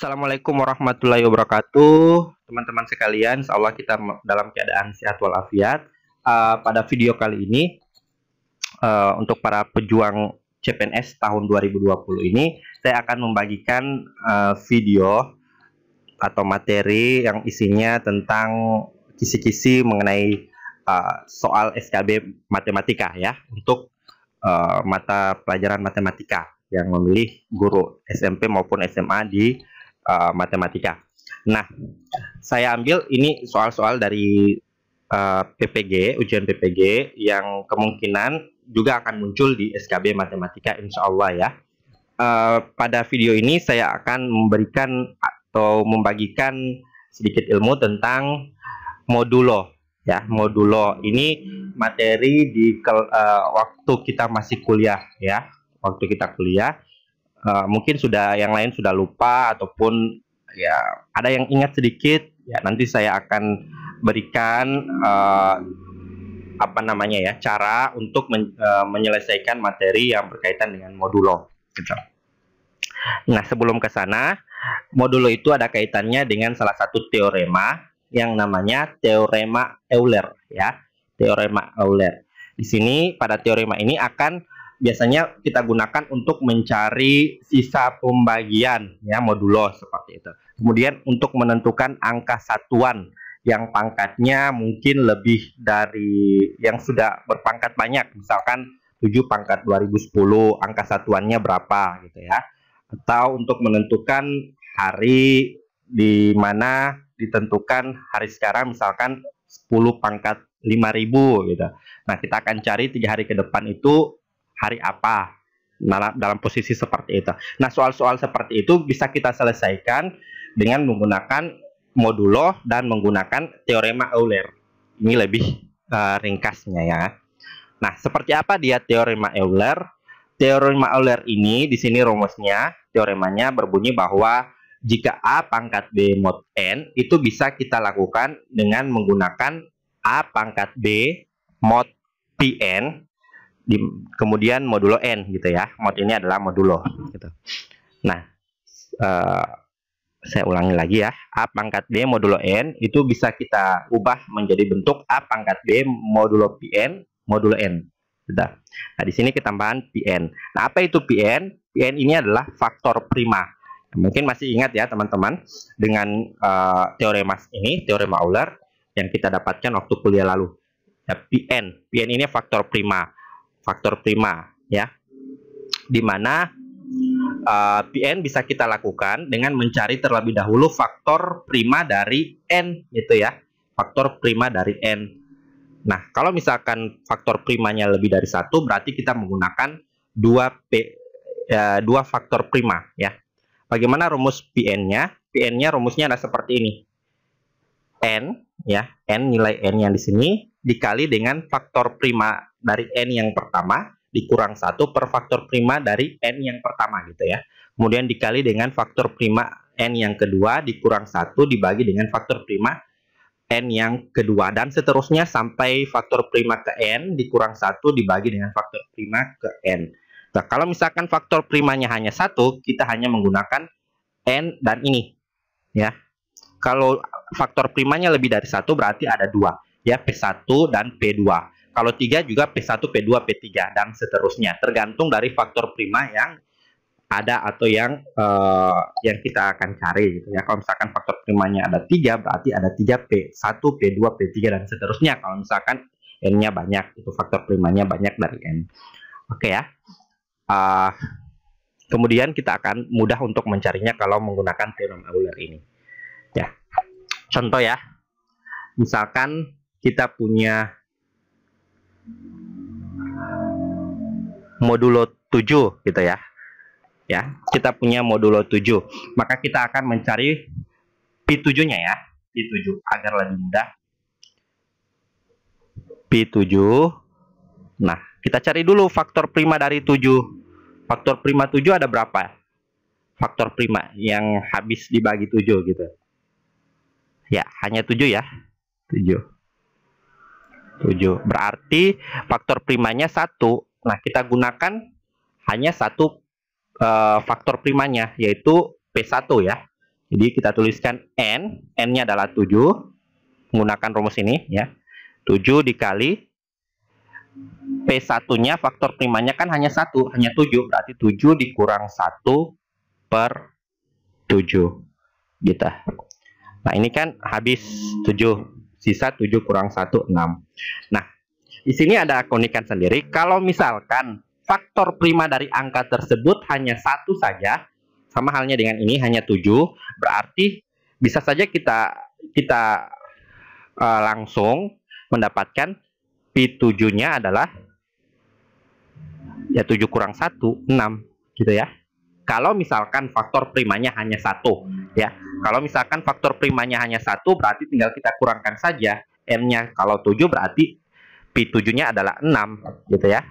Assalamualaikum warahmatullahi wabarakatuh, teman-teman sekalian. Insya Allah kita dalam keadaan sehat walafiat. Pada video kali ini, untuk para pejuang CPNS tahun 2020 ini, saya akan membagikan video atau materi yang isinya tentang kisi-kisi mengenai soal SKB matematika ya, untuk mata pelajaran matematika yang memilih guru SMP maupun SMA di matematika. Nah, saya ambil ini soal-soal dari PPG, ujian PPG yang kemungkinan juga akan muncul di SKB matematika, insya Allah ya. Pada video ini saya akan memberikan atau membagikan sedikit ilmu tentang modulo ya. Modulo ini materi di waktu kita masih kuliah ya. Waktu kita kuliah, mungkin sudah yang lain sudah lupa ataupun ya ada yang ingat sedikit ya. Nanti saya akan berikan cara untuk menyelesaikan materi yang berkaitan dengan modulo gitu. Nah, sebelum ke sana, modulo itu ada kaitannya dengan salah satu teorema yang namanya teorema Euler ya. Teorema Euler. Di sini pada teorema ini biasanya kita gunakan untuk mencari sisa pembagian ya, modulo seperti itu. Kemudian untuk menentukan angka satuan yang pangkatnya mungkin lebih dari yang sudah berpangkat banyak, misalkan 7 pangkat 2010, angka satuannya berapa gitu ya. Atau untuk menentukan hari di mana ditentukan hari sekarang, misalkan 10 pangkat 5000 gitu. Nah, kita akan cari 3 hari ke depan itu hari apa dalam posisi seperti itu. Nah, soal-soal seperti itu bisa kita selesaikan dengan menggunakan modulo dan menggunakan teorema Euler. Ini lebih ringkasnya ya. Nah, seperti apa dia teorema Euler? Teorema Euler ini di sini rumusnya, teoremanya berbunyi bahwa jika A pangkat B mod N itu bisa kita lakukan dengan menggunakan A pangkat B mod Pn kemudian modulo N gitu ya. Mod ini adalah modulo gitu. Nah, saya ulangi lagi ya. A pangkat B modulo N itu bisa kita ubah menjadi bentuk A pangkat B modulo Pn modulo N. Sudah. Nah, di sini ketambahan Pn. Nah, apa itu Pn? Pn ini adalah faktor prima. Mungkin masih ingat ya teman-teman dengan teorema ini, teorema Euler yang kita dapatkan waktu kuliah lalu. Ya, Pn ini faktor prima ya, dimana Pn bisa kita lakukan dengan mencari terlebih dahulu faktor prima dari N gitu ya, faktor prima dari N. Nah, kalau misalkan faktor primanya lebih dari 1, berarti kita menggunakan 2 faktor prima ya. Bagaimana rumus Pn-nya? Pn-nya rumusnya ada seperti ini. N ya, N, nilai N yang di sini dikali dengan faktor prima dari N yang pertama dikurang 1 per faktor prima dari N yang pertama gitu ya. Kemudian dikali dengan faktor prima N yang kedua dikurang 1 dibagi dengan faktor prima N yang kedua, dan seterusnya sampai faktor prima ke N dikurang 1 dibagi dengan faktor prima ke N. Nah, kalau misalkan faktor primanya hanya 1, kita hanya menggunakan N dan ini ya. Kalau faktor primanya lebih dari 1 berarti ada 2 ya, P1 dan P2. Kalau 3 juga P1, P2, P3 dan seterusnya, tergantung dari faktor prima yang ada atau yang kita akan cari gitu ya. Kalau misalkan faktor primanya ada 3 berarti ada 3 P1, P2, P3 dan seterusnya. Kalau misalkan N-nya banyak, itu faktor primanya banyak dari N. Oke ya. Kemudian kita akan mudah untuk mencarinya kalau menggunakan teorema Euler ini. Ya. Contoh ya. Misalkan kita punya modulo 7 gitu ya. Ya, kita punya modulo 7. Maka kita akan mencari P7-nya ya. P7 agar lebih mudah. P7. Nah, kita cari dulu faktor prima dari 7. Faktor prima 7 ada berapa? Faktor prima yang habis dibagi 7 gitu. Ya, hanya 7 ya. 7. Berarti faktor primanya 1. Nah, kita gunakan hanya 1 faktor primanya, yaitu P1 ya. Jadi kita tuliskan n-nya adalah 7, menggunakan rumus ini ya. 7 dikali P1-nya, faktor primanya kan hanya 1, hanya 7, berarti 7 dikurang 1 per 7. Gitu. Nah, ini kan habis 7, sisa 7 kurang 1, 6. Nah, di sini ada keunikan sendiri. Kalau misalkan faktor prima dari angka tersebut hanya 1 saja, sama halnya dengan ini, hanya 7, berarti bisa saja kita langsung mendapatkan P7-nya adalah ya 7 kurang 1, 6 gitu ya. Kalau misalkan faktor primanya hanya 1 ya. Kalau misalkan faktor primanya hanya 1, berarti tinggal kita kurangkan saja n-nya. Kalau 7 berarti P7-nya adalah 6 gitu ya.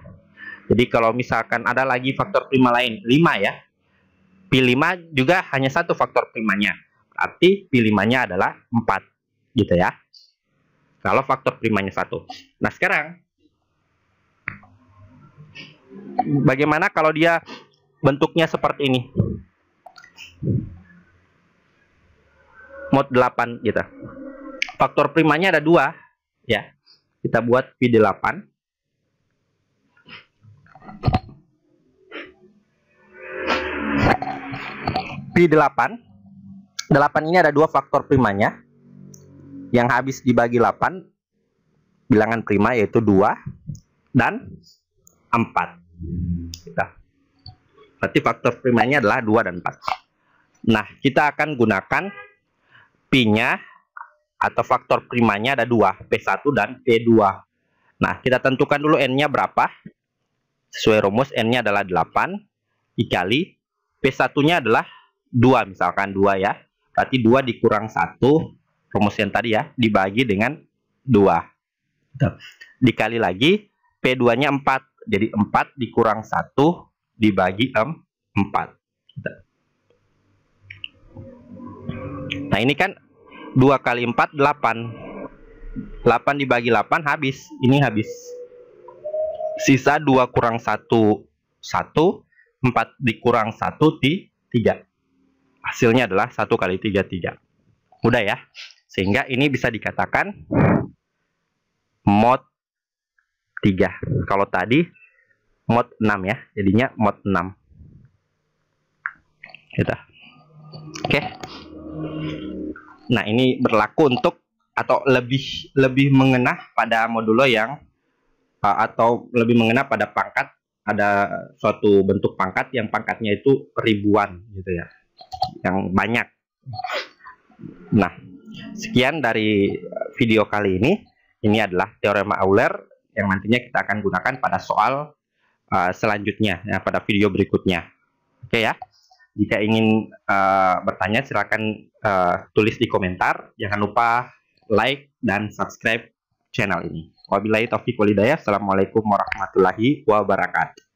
Jadi kalau misalkan ada lagi faktor prima lain 5 ya. P5 juga hanya 1 faktor primanya. Berarti P5-nya adalah 4 gitu ya. Kalau faktor primanya 1. Nah, sekarang bagaimana kalau dia bentuknya seperti ini? Mod 8 gitu. Faktor primanya ada 2 ya. Kita buat P8. P8. 8 ini ada 2 faktor primanya. Yang habis dibagi 8 bilangan prima, yaitu 2 dan 4. Berarti faktor primanya adalah 2 dan 4. Nah, kita akan gunakan P-nya atau faktor primanya ada 2, P1 dan P2. Nah, kita tentukan dulu n-nya berapa. Sesuai rumus, n-nya adalah 8 dikali P1-nya adalah 2, misalkan 2 ya. Berarti 2 dikurang 1, rumus yang tadi ya, dibagi dengan 2. Dikali lagi P2-nya 4. Jadi 4 dikurang 1 dibagi 4. Nah, ini kan 2 kali 4, 8. 8 dibagi 8 habis. Ini habis. Sisa 2 kurang 1, 1. 4 dikurang 1, 3. Hasilnya adalah 1 kali 3, 3. Mudah ya. Sehingga ini bisa dikatakan mod 3. Kalau tadi mod 6 ya. Jadinya mod 6. Gitu. Oke. Nah, ini berlaku untuk atau lebih mengena pada modulo yang atau lebih mengena pada pangkat, ada suatu bentuk pangkat yang pangkatnya itu ribuan gitu ya. Yang banyak. Nah, sekian dari video kali ini. Ini adalah teorema Euler yang nantinya kita akan gunakan pada soal selanjutnya ya, pada video berikutnya. Oke ya. Jika ingin bertanya, silakan tulis di komentar. Jangan lupa like dan subscribe channel ini. Wabillahi taufiq walhidayah. Assalamualaikum warahmatullahi wabarakatuh.